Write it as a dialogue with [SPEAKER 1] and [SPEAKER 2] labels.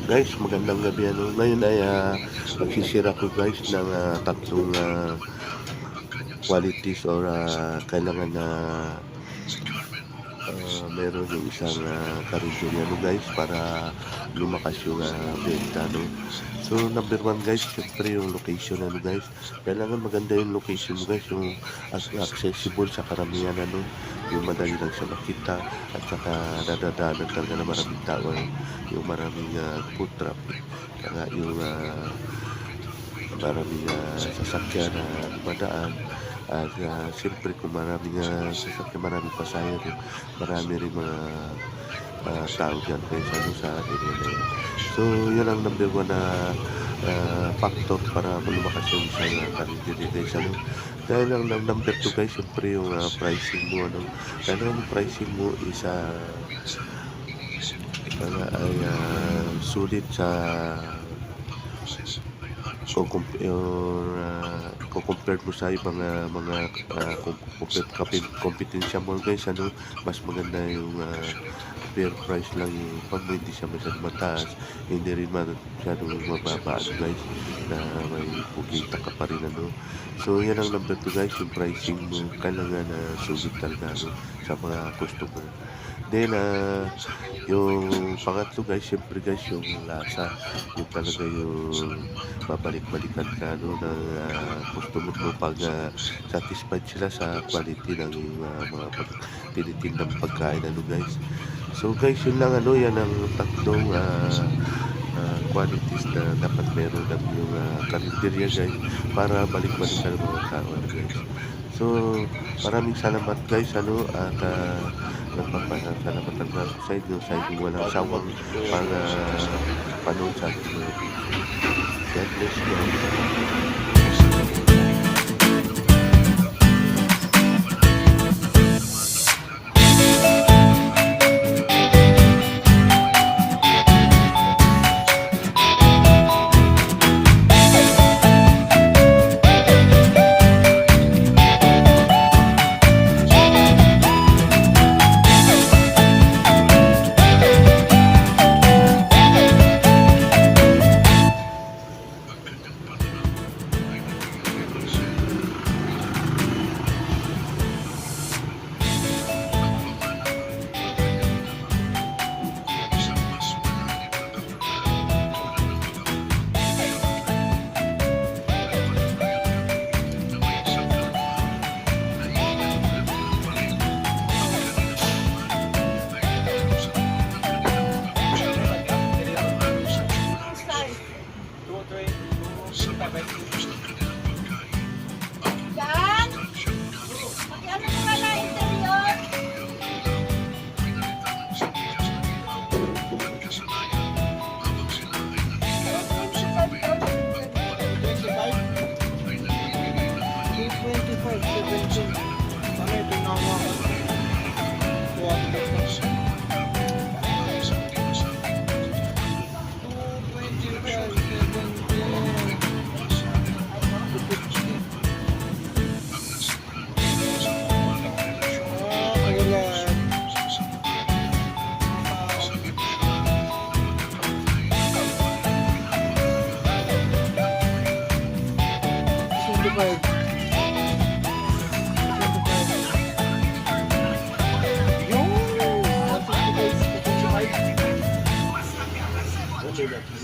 [SPEAKER 1] Guys, magandang gabi. Ngayon ay magsishare ako guys ng tatlong qualities or kailangan na meron yung isang karinderya guys para lumakas yung benta So number one guys, syempre yung location guys. Kailangan maganda yung location mo guys, yung accessible sa karamihan yung madali lang siya makita at saka nadadaanan talaga na maraming tao, yung maraming food traffic, kaya yung maraming sasakyan na dumadaan. At siyempre kung maraming sasakyan, maraming pasahero, marami rin mga tao dyan kaysa sa area na yun. So yun ang number one na factor para lumakas yung isang karinderya guys. Dahil ang number two guys, siyempre yung pricing mo. Dahil ang pricing mo is ay sulit sa compare mo sa ibang mga kompetensya mo guys, mas maganda yung fair price lang yung pag hindi siya masyadong mataas, hindi rin masyadong mababa guys, na may pugita ka pa rin So yan ang number 2 guys, yung pricing mo kailangan sulit talaga sa mga customer. Then yung pangatlo guys, siyempre guys, yung lasa, yung talaga yung babalik-balikan ka ng customer mo pag satisfied sila sa quality ng mga tinitindang pagkain guys. So guys, yun lang yan ang tatlong qualities na dapat meron ng yung karinderya guys para balik-balikan ng mga tao guys. So maraming salamat guys at nagpapasalamat talaga sa inyo walang sawang panood sa ating mga video. God bless you.
[SPEAKER 2] Yung